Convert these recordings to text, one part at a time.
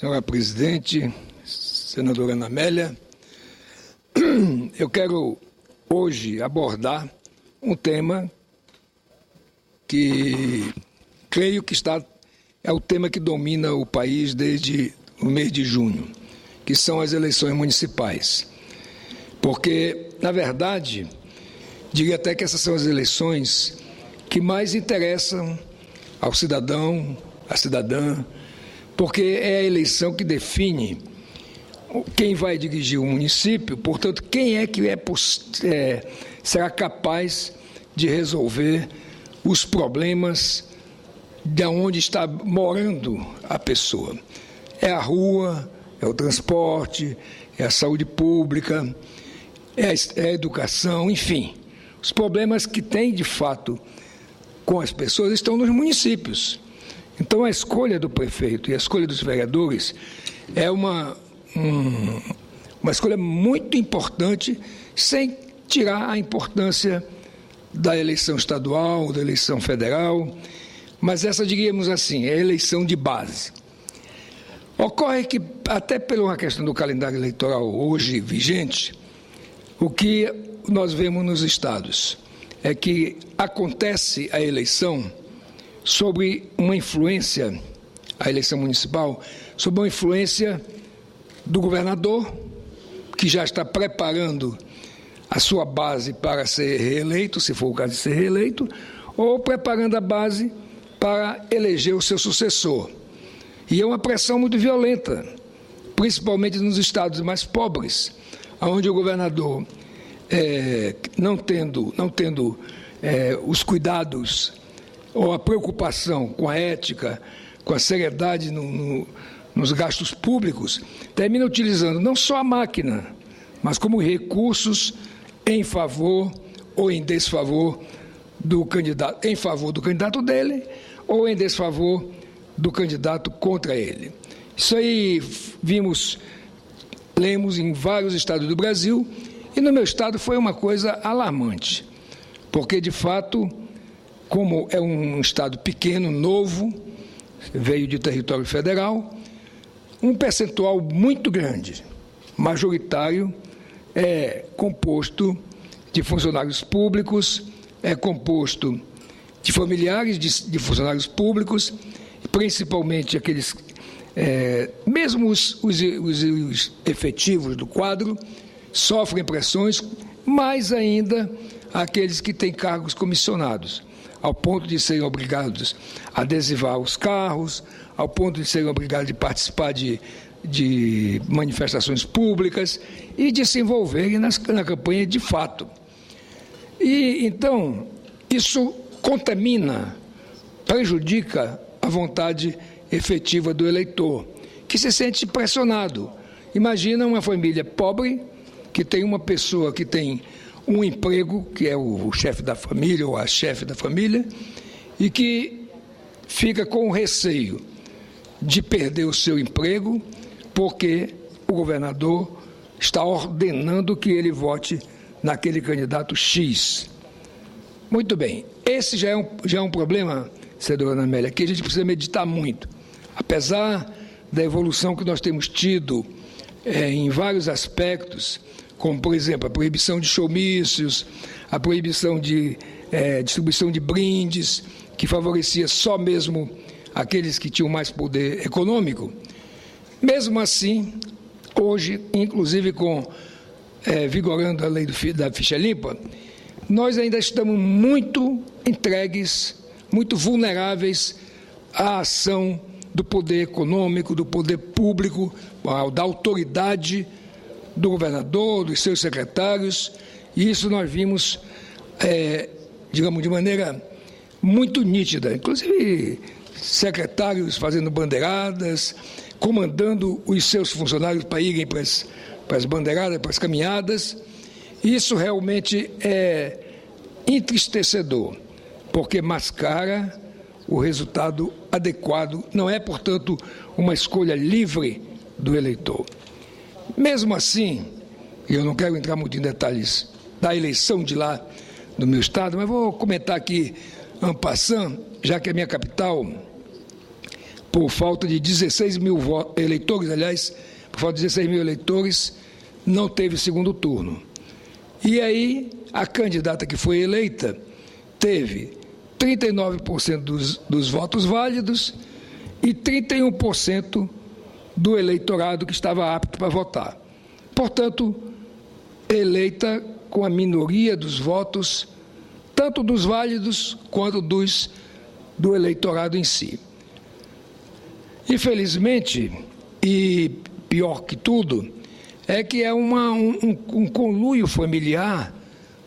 Senhora presidente, senadora Ana Amélia, eu quero hoje abordar um tema que creio que é o tema que domina o país desde o mês de junho, que são as eleições municipais. Porque, na verdade, diria até que essas são as eleições que mais interessam ao cidadão, à cidadã, porque é a eleição que define quem vai dirigir o município, portanto, quem é que será capaz de resolver os problemas de onde está morando a pessoa. É a rua, é o transporte, é a saúde pública, é a educação, enfim. Os problemas que tem, de fato, com as pessoas estão nos municípios. Então, a escolha do prefeito e a escolha dos vereadores é uma escolha muito importante, sem tirar a importância da eleição estadual, da eleição federal, mas essa, diríamos assim, é a eleição de base. Ocorre que, até pela questão do calendário eleitoral hoje vigente, o que nós vemos nos estados é que acontece a eleição sobre uma influência, a eleição municipal, sob uma influência do governador, que já está preparando a sua base para ser reeleito, se for o caso de ser reeleito, ou preparando a base para eleger o seu sucessor. E é uma pressão muito violenta, principalmente nos estados mais pobres, onde o governador, não tendo os cuidados ou a preocupação com a ética, com a seriedade nos gastos públicos, termina utilizando não só a máquina, mas como recursos em favor ou em desfavor do candidato, em favor do candidato dele ou em desfavor do candidato contra ele. Isso aí lemos em vários estados do Brasil, e no meu estado foi uma coisa alarmante, porque, de fato, como é um estado pequeno, novo, veio de território federal, um percentual muito grande, majoritário, é composto de funcionários públicos, é composto de familiares de funcionários públicos, principalmente aqueles, mesmo os efetivos do quadro, sofrem pressões, mais ainda aqueles que têm cargos comissionados, ao ponto de serem obrigados a adesivar os carros, ao ponto de serem obrigados de participar de manifestações públicas e de se envolverem na campanha de fato. E, então, isso contamina, prejudica a vontade efetiva do eleitor, que se sente pressionado. Imagina uma família pobre que tem uma pessoa que tem um emprego, que é o chefe da família ou a chefe da família, e que fica com o receio de perder o seu emprego porque o governador está ordenando que ele vote naquele candidato X. Muito bem, esse já é um problema, senadora Ana Amélia, que a gente precisa meditar muito. Apesar da evolução que nós temos tido em vários aspectos, como, por exemplo, a proibição de showmícios, a proibição de distribuição de brindes, que favorecia só mesmo aqueles que tinham mais poder econômico. Mesmo assim, hoje, inclusive vigorando a lei da ficha limpa, nós ainda estamos muito entregues, muito vulneráveis à ação do poder econômico, do poder público, da autoridade do governador, dos seus secretários, e isso nós vimos, digamos, de maneira muito nítida, inclusive secretários fazendo bandeiradas, comandando os seus funcionários para irem para as bandeiradas, para as caminhadas. Isso realmente é entristecedor, porque mascara o resultado adequado, não é, portanto, uma escolha livre do eleitor. Mesmo assim, eu não quero entrar muito em detalhes da eleição de lá do meu estado, mas vou comentar aqui en passant, já que a minha capital por falta de 16 mil eleitores, aliás, por falta de 16 mil eleitores, não teve segundo turno. E aí, a candidata que foi eleita teve 39% dos votos válidos e 31% do eleitorado que estava apto para votar. Portanto, eleita com a minoria dos votos, tanto dos válidos quanto do eleitorado em si. Infelizmente, e pior que tudo, é que é um conluio familiar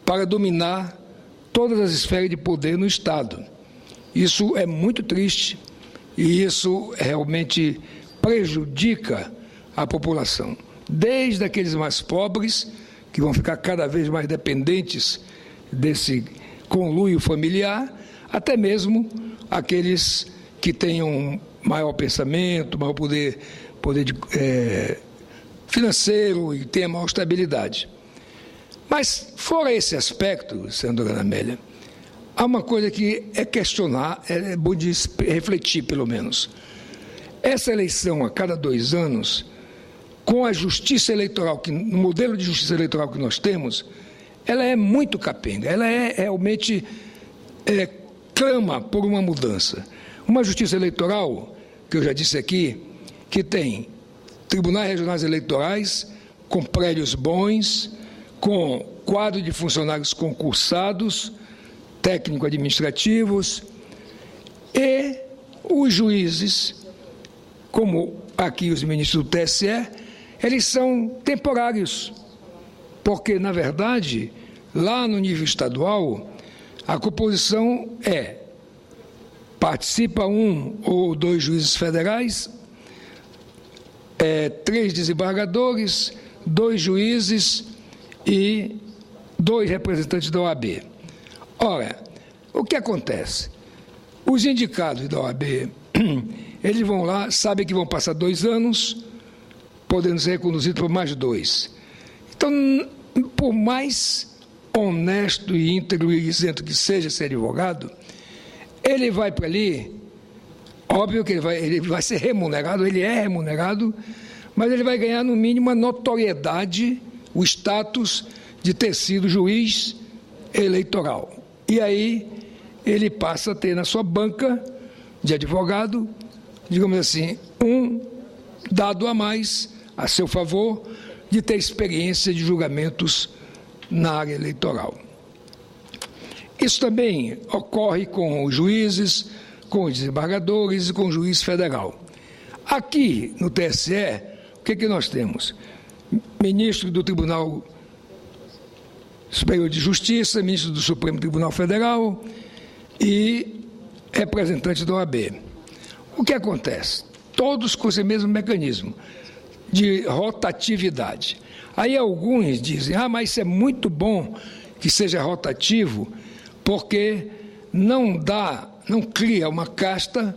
para dominar todas as esferas de poder no Estado. Isso é muito triste e isso realmente prejudica a população, desde aqueles mais pobres, que vão ficar cada vez mais dependentes desse conluio familiar, até mesmo aqueles que tenham maior pensamento, maior poder financeiro e tenha maior estabilidade. Mas, fora esse aspecto, senadora Amélia, há uma coisa que é questionar, é bom de refletir, pelo menos. Essa eleição, a cada 2 anos, com a justiça eleitoral, no modelo de justiça eleitoral que nós temos, ela é muito capenga, ela realmente clama por uma mudança. Uma justiça eleitoral, que eu já disse aqui, que tem tribunais regionais eleitorais com prédios bons, com quadro de funcionários concursados, técnico-administrativos, e os juízes, como aqui os ministros do TSE, eles são temporários, porque, na verdade, lá no nível estadual, a composição participa 1 ou 2 juízes federais, 3 desembargadores, 2 juízes e 2 representantes da OAB. Ora, o que acontece? Os indicados da OAB, eles vão lá, sabem que vão passar 2 anos, podendo ser reconduzidos por mais 2. Então, por mais honesto e íntegro e isento que seja ser advogado, ele vai para ali, óbvio que ele vai ser remunerado, ele é remunerado, mas ele vai ganhar no mínimo a notoriedade, o status de ter sido juiz eleitoral. E aí ele passa a ter na sua banca de advogado, digamos assim, um dado a mais a seu favor de ter experiência de julgamentos na área eleitoral. Isso também ocorre com os juízes, com os desembargadores e com o juiz federal. Aqui no TSE, o que nós temos? Ministro do Tribunal Superior de Justiça, ministro do Supremo Tribunal Federal e representantes da OAB. O que acontece? Todos com esse mesmo mecanismo de rotatividade. Aí alguns dizem, mas isso é muito bom que seja rotativo, porque não cria uma casta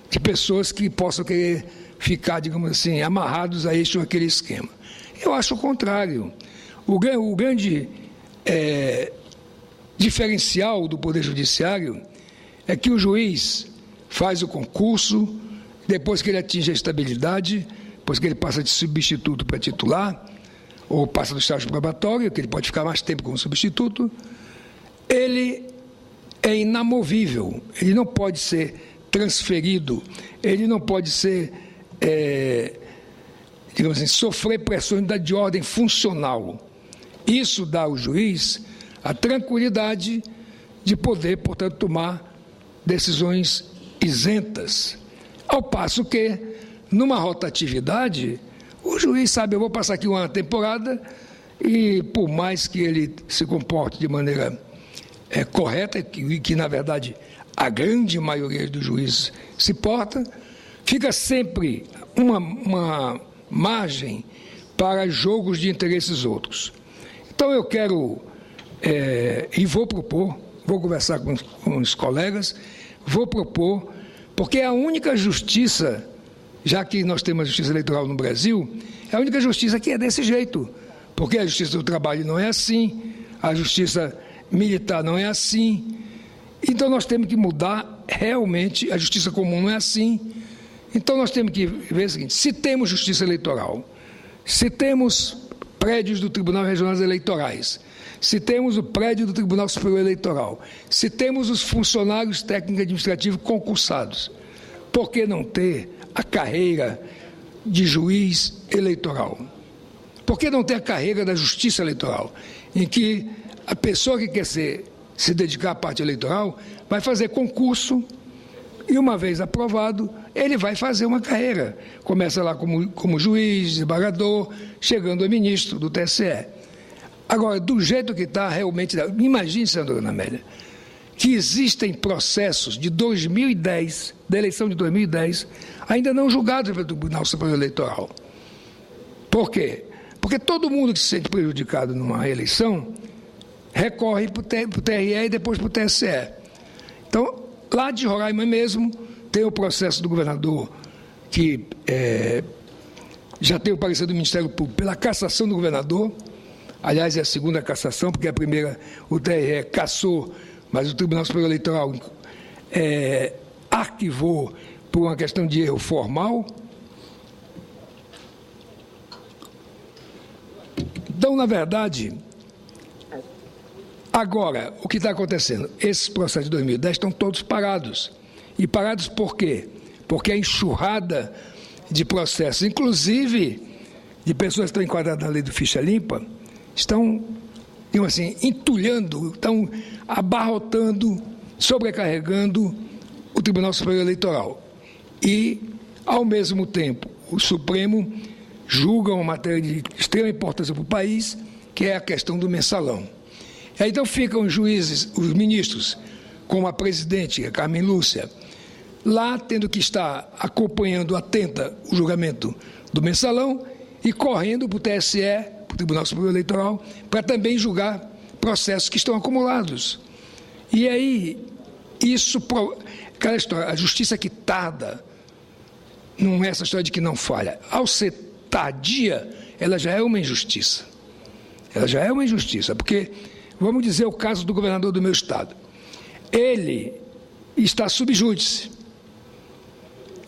de pessoas que possam querer ficar, digamos assim, amarrados a este ou aquele esquema. Eu acho o contrário. O grande diferencial do Poder Judiciário é que o juiz faz o concurso, depois que ele atinge a estabilidade, depois que ele passa de substituto para titular, ou passa do estágio probatório, que ele pode ficar mais tempo como substituto, ele é inamovível, ele não pode ser transferido, ele não pode ser, digamos assim, sofrer pressões de ordem funcional. Isso dá ao juiz a tranquilidade de poder, portanto, tomar decisões isentas. Ao passo que, numa rotatividade, o juiz sabe, eu vou passar aqui uma temporada e, por mais que ele se comporte de maneira correta, que na verdade a grande maioria dos juízes se porta, fica sempre uma margem para jogos de interesses outros. Então eu quero, e vou propor, vou conversar com os colegas, vou propor, porque é a única justiça, já que nós temos a justiça eleitoral no Brasil, é a única justiça que é desse jeito, porque a justiça do trabalho não é assim, a justiça militar não é assim, então nós temos que mudar realmente, a justiça comum não é assim, Então nós temos que ver o seguinte: se temos justiça eleitoral, se temos prédios do Tribunal Regional Eleitorais, se temos o prédio do Tribunal Superior Eleitoral, se temos os funcionários técnicos administrativos concursados, por que não ter a carreira de juiz eleitoral? Por que não ter a carreira da justiça eleitoral, em que a pessoa que quer se dedicar à parte eleitoral vai fazer concurso e, uma vez aprovado, ele vai fazer uma carreira. Começa lá como juiz, desembargador, chegando a ministro do TSE. Agora, do jeito que está, realmente... Imagine, senadora Ana Amélia, que existem processos de 2010, da eleição de 2010, ainda não julgados pelo Tribunal Superior Eleitoral. Por quê? Porque todo mundo que se sente prejudicado numa eleição recorre para o TRE e depois para o TSE. Então, lá de Roraima mesmo, tem o processo do governador, que já tem o parecer do Ministério Público pela cassação do governador. Aliás, é a segunda cassação, porque a primeira o TRE cassou, mas o Tribunal Superior Eleitoral arquivou por uma questão de erro formal. Então, na verdade, agora, o que está acontecendo? Esses processos de 2010 estão todos parados. E parados por quê? Porque a enxurrada de processos, inclusive de pessoas que estão enquadradas na lei do ficha limpa, estão, digamos assim, entulhando, estão abarrotando, sobrecarregando o Tribunal Superior Eleitoral. E, ao mesmo tempo, o Supremo julga uma matéria de extrema importância para o país, que é a questão do mensalão. E aí, então ficam os juízes, os ministros, como a presidente, a Carmen Lúcia, lá tendo que estar acompanhando atenta o julgamento do mensalão e correndo para o TSE, para o Tribunal Superior Eleitoral, para também julgar processos que estão acumulados. E aí, isso, aquela história, a justiça que tarda, não é essa história de que não falha. Ao ser tardia, ela já é uma injustiça. Ela já é uma injustiça, porque, vamos dizer o caso do governador do meu estado. Ele está sub júdice.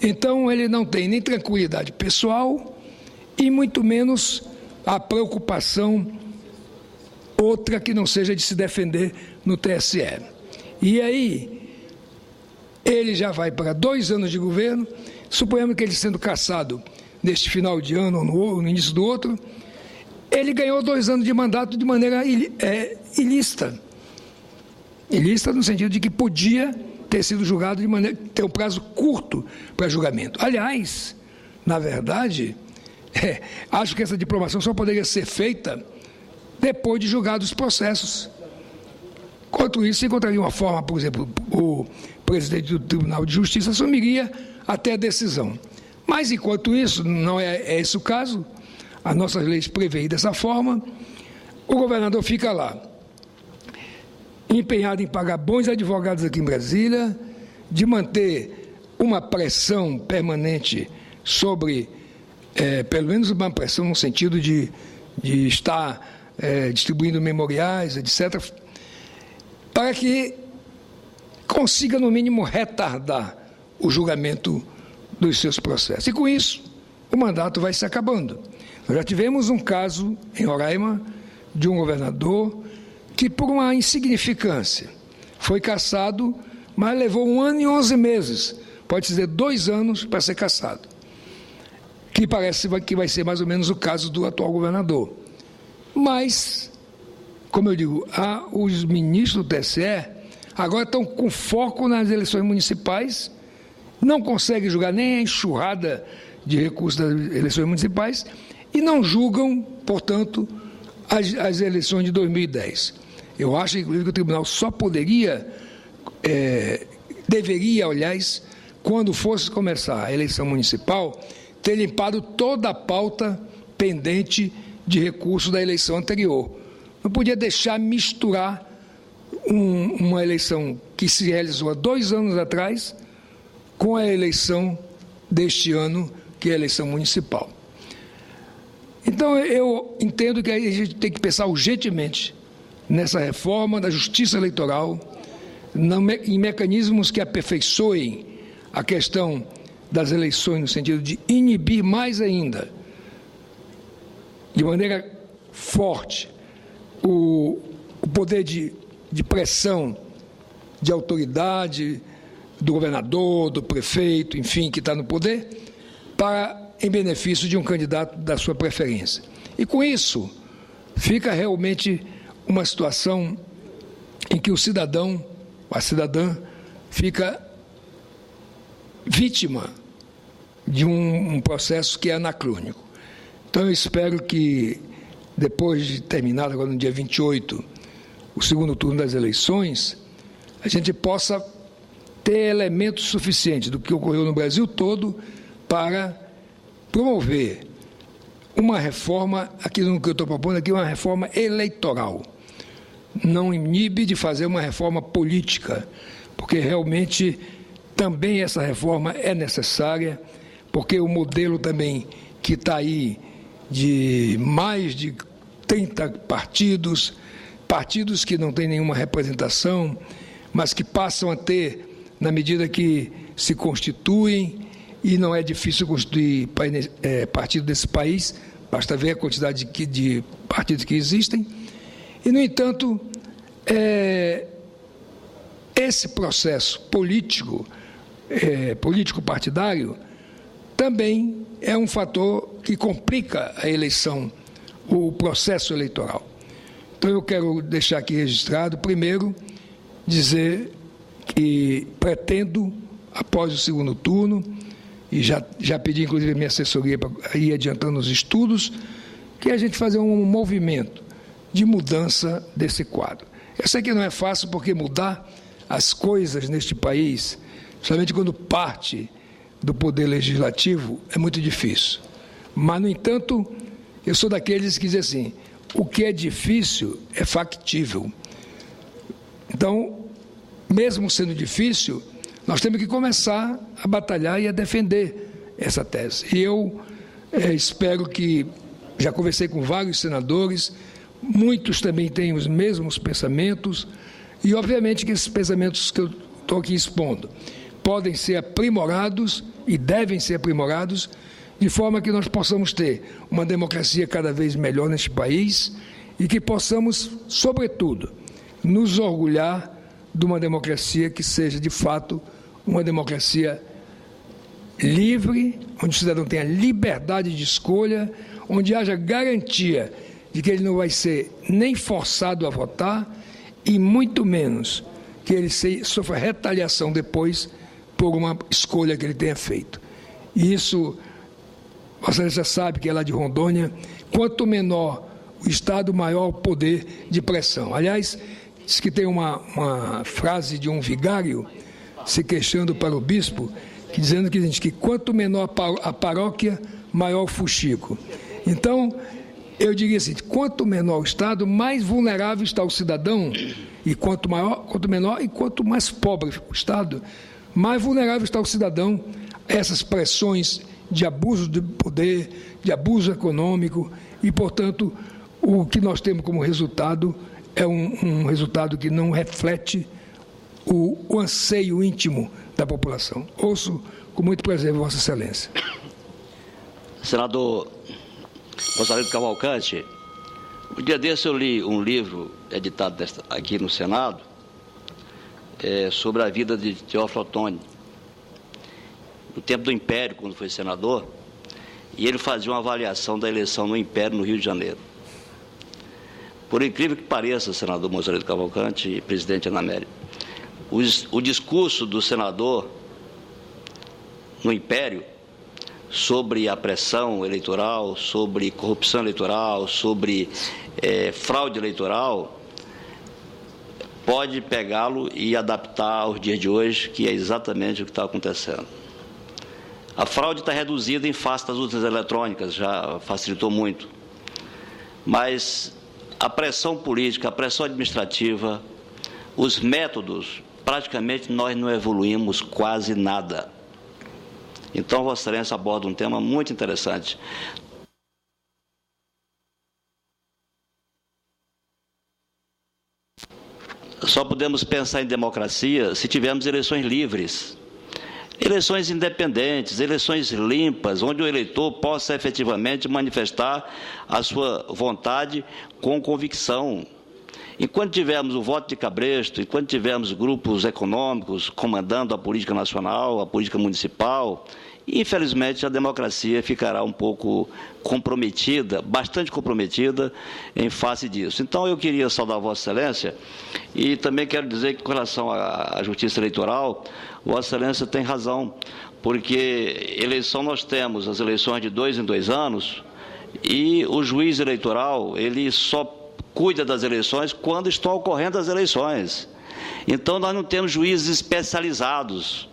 Então, ele não tem nem tranquilidade pessoal e muito menos a preocupação outra que não seja de se defender no TSE. E aí, ele já vai para 2 anos de governo, suponhamos que ele sendo cassado neste final de ano ou no início do outro, ele ganhou 2 anos de mandato de maneira ilícita. Ilícita no sentido de que podia ter sido julgado de maneira, ter um prazo curto para julgamento. Aliás, na verdade, acho que essa diplomação só poderia ser feita depois de julgados os processos. Enquanto isso, encontraria uma forma, por exemplo, o presidente do Tribunal de Justiça assumiria até a decisão. Mas, enquanto isso, não é esse o caso, as nossas leis prevêem dessa forma, o governador fica lá, empenhado em pagar bons advogados aqui em Brasília, de manter uma pressão permanente sobre, pelo menos uma pressão no sentido de estar distribuindo memoriais, etc., para que consiga, no mínimo, retardar o julgamento dos seus processos. E, com isso, o mandato vai se acabando. Nós já tivemos um caso em Roraima de um governador que, por uma insignificância, foi cassado, mas levou 1 ano e 11 meses, pode-se dizer 2 anos para ser cassado, que parece que vai ser mais ou menos o caso do atual governador. Mas, como eu digo, os ministros do TSE agora estão com foco nas eleições municipais, não conseguem julgar nem a enxurrada de recursos das eleições municipais e não julgam, portanto, as eleições de 2010. Eu acho, inclusive, que o tribunal só deveria, aliás, quando fosse começar a eleição municipal, ter limpado toda a pauta pendente de recursos da eleição anterior. Não podia deixar misturar uma eleição que se realizou há 2 anos atrás com a eleição deste ano, que é a eleição municipal. Então, eu entendo que a gente tem que pensar urgentemente nessa reforma da justiça eleitoral, em mecanismos que aperfeiçoem a questão das eleições, no sentido de inibir mais ainda, de maneira forte, o poder de pressão, de autoridade do governador, do prefeito, enfim, que está no poder, em benefício de um candidato da sua preferência. E com isso, fica realmente uma situação em que o cidadão, a cidadã, fica vítima de um processo que é anacrônico. Então, eu espero que, depois de terminado, agora no dia 28, o segundo turno das eleições, a gente possa ter elementos suficientes do que ocorreu no Brasil todo para promover uma reforma, aqui no que eu estou propondo aqui, uma reforma eleitoral. Não inibe de fazer uma reforma política, porque realmente também essa reforma é necessária, porque o modelo também que está aí de mais de 30 partidos que não têm nenhuma representação, mas que passam a ter na medida que se constituem, e não é difícil constituir partido desse país, basta ver a quantidade de partidos que existem. E, no entanto, esse processo político-partidário, também é um fator que complica a eleição, o processo eleitoral. Então, eu quero deixar aqui registrado, primeiro, dizer que pretendo, após o segundo turno, e já pedi, inclusive, a minha assessoria para ir adiantando os estudos, que a gente fazer um movimento de mudança desse quadro. Eu sei que não é fácil, porque mudar as coisas neste país, somente quando parte do poder legislativo, é muito difícil. Mas, no entanto, eu sou daqueles que dizem assim, o que é difícil é factível. Então, mesmo sendo difícil, nós temos que começar a batalhar e a defender essa tese. E eu espero que, já conversei com vários senadores, muitos também têm os mesmos pensamentos, e obviamente que esses pensamentos que eu estou aqui expondo podem ser aprimorados e devem ser aprimorados, de forma que nós possamos ter uma democracia cada vez melhor neste país e que possamos, sobretudo, nos orgulhar de uma democracia que seja, de fato, uma democracia livre, onde o cidadão tenha liberdade de escolha, onde haja garantia de que ele não vai ser nem forçado a votar e muito menos que ele sofra retaliação depois por uma escolha que ele tenha feito. E isso, você já sabe que é lá de Rondônia, quanto menor o Estado, maior o poder de pressão. Aliás, diz que tem uma frase de um vigário se queixando para o bispo, dizendo que quanto menor a paróquia, maior o fuxico. Então, eu diria assim, quanto menor o Estado, mais vulnerável está o cidadão, e quanto menor e quanto mais pobre o Estado, mais vulnerável está o cidadão a essas pressões de abuso de poder, de abuso econômico, e, portanto, o que nós temos como resultado é um resultado que não reflete o anseio íntimo da população. Ouço com muito prazer, Vossa Excelência. Senador Gonçalves Cavalcante, um dia desse eu li um livro editado aqui no Senado sobre a vida de Teófilo Otoni, no tempo do Império, quando foi senador, e ele fazia uma avaliação da eleição no Império, no Rio de Janeiro. Por incrível que pareça, senador Gonçalves Cavalcante e presidente Ana Amélia, o discurso do senador no Império sobre a pressão eleitoral, sobre corrupção eleitoral, sobre fraude eleitoral, pode pegá-lo e adaptar aos dias de hoje, que é exatamente o que está acontecendo. A fraude está reduzida em face das urnas eletrônicas, já facilitou muito, mas a pressão política, a pressão administrativa, os métodos, praticamente nós não evoluímos quase nada. Então, Vossa Excelência aborda um tema muito interessante. Só podemos pensar em democracia se tivermos eleições livres. Eleições independentes, eleições limpas, onde o eleitor possa efetivamente manifestar a sua vontade com convicção. Enquanto tivermos o voto de cabresto, enquanto tivermos grupos econômicos comandando a política nacional, a política municipal, infelizmente a democracia ficará um pouco comprometida, bastante comprometida em face disso. Então eu queria saudar Vossa Excelência e também quero dizer que com relação à justiça eleitoral, Vossa Excelência tem razão, porque eleição nós temos as eleições de 2 em 2 anos e o juiz eleitoral, ele só cuida das eleições quando estão ocorrendo as eleições. Então, nós não temos juízes especializados.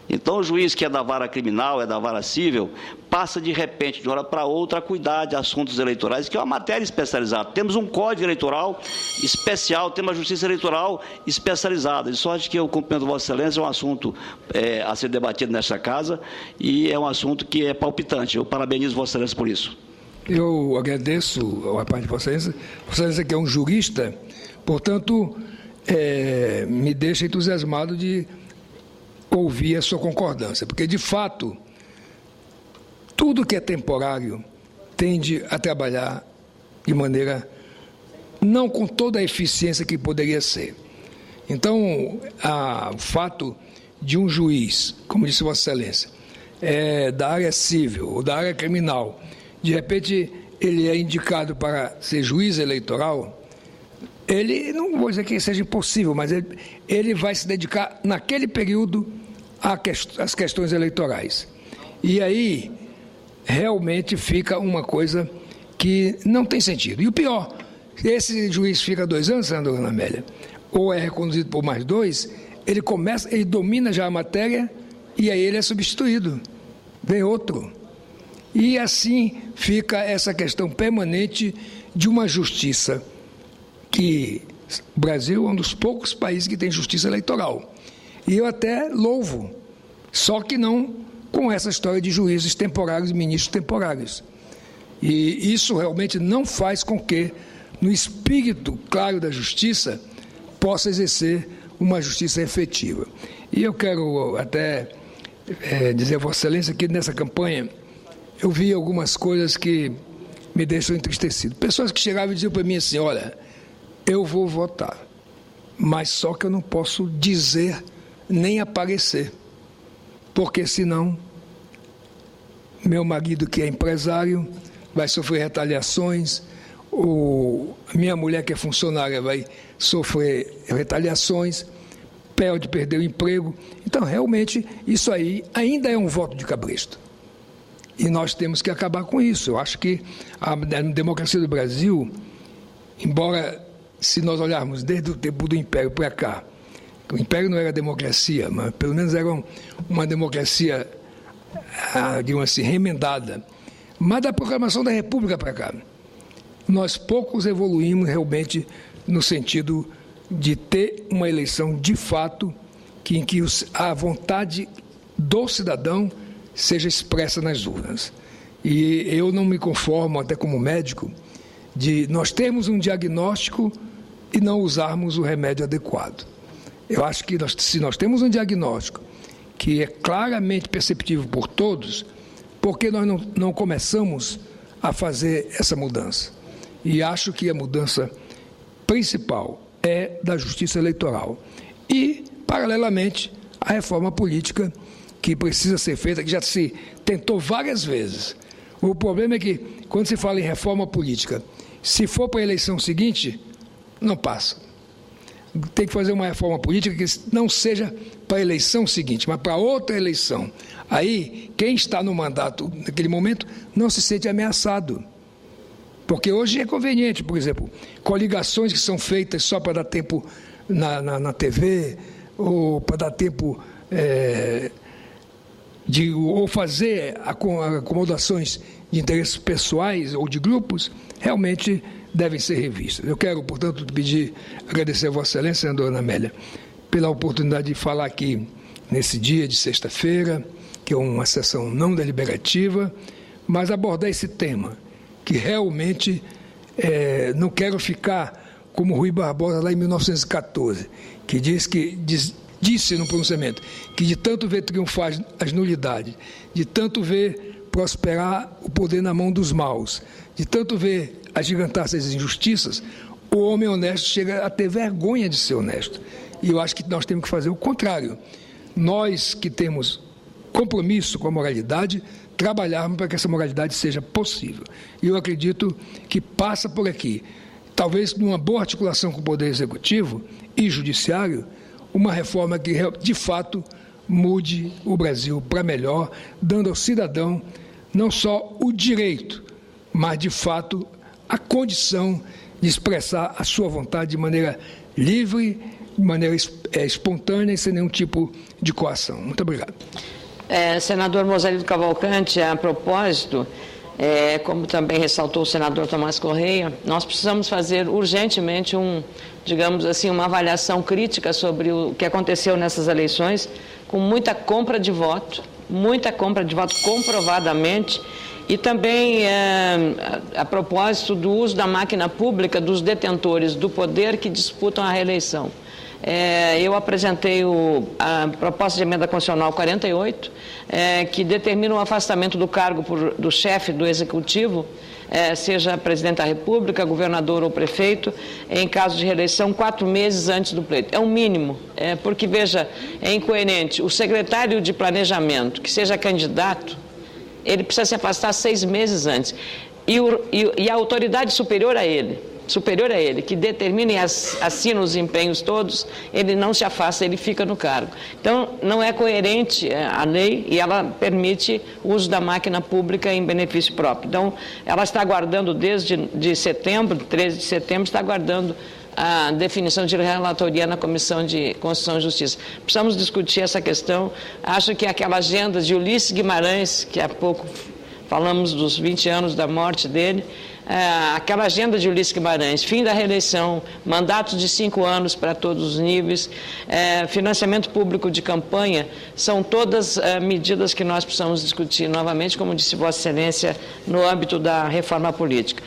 Então, o juiz que é da vara criminal, é da vara civil, passa de repente, de uma hora para outra, a cuidar de assuntos eleitorais, que é uma matéria especializada. Temos um código eleitoral especial, temos a justiça eleitoral especializada. De sorte que eu cumprimento Vossa Excelência, é um assunto a ser debatido nesta casa e é um assunto que é palpitante. Eu parabenizo Vossa Excelência por isso. Eu agradeço a parte de Vossa Excelência. Vossa Excelência que é um jurista, portanto, me deixa entusiasmado de ouvir a sua concordância, porque, de fato, tudo que é temporário tende a trabalhar de maneira não com toda a eficiência que poderia ser. Então, o fato de um juiz, como disse Vossa Excelência, da área civil ou da área criminal, de repente ele é indicado para ser juiz eleitoral, ele, não vou dizer que seja impossível, mas ele vai se dedicar naquele período às questões eleitorais. E aí, realmente fica uma coisa que não tem sentido. E o pior, esse juiz fica 2 anos, senadora Ana Amélia, ou é reconduzido por mais 2, ele domina já a matéria e aí ele é substituído. Vem outro. E assim fica essa questão permanente de uma justiça que o Brasil é um dos poucos países que tem justiça eleitoral. E eu até louvo, só que não com essa história de juízes temporários e ministros temporários. E isso realmente não faz com que, no espírito claro da justiça, possa exercer uma justiça efetiva. E eu quero até dizer a Vossa Excelência que nessa campanha eu vi algumas coisas que me deixam entristecido. Pessoas que chegavam e diziam para mim assim, olha, eu vou votar, mas só que eu não posso dizer nem aparecer, porque senão meu marido, que é empresário, vai sofrer retaliações, minha mulher, que é funcionária, vai sofrer retaliações, pode perder o emprego. Então, realmente, isso aí ainda é um voto de cabresto. E nós temos que acabar com isso. Eu acho que a democracia do Brasil, embora, se nós olharmos desde o tempo do Império para cá, o Império não era democracia, mas pelo menos era uma democracia, digamos assim, remendada. Mas da proclamação da República para cá, nós poucos evoluímos realmente no sentido de ter uma eleição de fato em que a vontade do cidadão seja expressa nas urnas. E eu não me conformo, até como médico, de nós termos um diagnóstico e não usarmos o remédio adequado. Eu acho que se nós temos um diagnóstico que é claramente perceptível por todos, por que nós não começamos a fazer essa mudança? E acho que a mudança principal é da justiça eleitoral. E, paralelamente, a reforma política que precisa ser feita, que já se tentou várias vezes. O problema é que, quando se fala em reforma política, se for para a eleição seguinte, não passa. Tem que fazer uma reforma política que não seja para a eleição seguinte, mas para outra eleição. Aí, quem está no mandato naquele momento não se sente ameaçado. Porque hoje é conveniente, por exemplo, coligações que são feitas só para dar tempo na TV, ou para dar tempo ou fazer acomodações de interesses pessoais ou de grupos, realmente devem ser revistas. Eu quero, portanto, agradecer a Vossa Excelência, senadora Ana Amélia, pela oportunidade de falar aqui nesse dia de sexta-feira, que é uma sessão não deliberativa, mas abordar esse tema, que realmente não quero ficar como Rui Barbosa lá em 1914, que diz que disse no pronunciamento que de tanto ver triunfar as nulidades, de tanto ver prosperar o poder na mão dos maus, de tanto ver agigantar-se as injustiças, o homem honesto chega a ter vergonha de ser honesto. E eu acho que nós temos que fazer o contrário. Nós que temos compromisso com a moralidade, trabalharmos para que essa moralidade seja possível. E eu acredito que passa por aqui, talvez numa boa articulação com o Poder Executivo e Judiciário, uma reforma que, de fato, mude o Brasil para melhor, dando ao cidadão não só o direito, mas, de fato, a condição de expressar a sua vontade de maneira livre, de maneira espontânea e sem nenhum tipo de coação. Muito obrigado. Senador Mozarino Cavalcante, a propósito, como também ressaltou o senador Tomás Correia, nós precisamos fazer urgentemente digamos assim, uma avaliação crítica sobre o que aconteceu nessas eleições, com muita compra de voto comprovadamente, e também a propósito do uso da máquina pública dos detentores do poder que disputam a reeleição. Eu apresentei a proposta de emenda constitucional 48, que determina o afastamento do cargo do chefe do Executivo, seja presidente da República, governador ou prefeito, em caso de reeleição, 4 meses antes do pleito. É um mínimo, porque, veja, é incoerente. O secretário de Planejamento, que seja candidato, ele precisa se afastar 6 meses antes. E a autoridade superior a ele, que determina e assina os empenhos todos, ele não se afasta, ele fica no cargo. Então, não é coerente a lei e ela permite o uso da máquina pública em benefício próprio. Então, ela está aguardando desde 13 de setembro, está aguardando a definição de relatoria na Comissão de Constituição e Justiça. Precisamos discutir essa questão. Acho que aquela agenda de Ulisses Guimarães, que há pouco falamos dos 20 anos da morte dele, aquela agenda de Ulisses Guimarães, fim da reeleição, mandatos de 5 anos para todos os níveis, financiamento público de campanha, são todas medidas que nós precisamos discutir novamente, como disse Vossa Excelência, no âmbito da reforma política.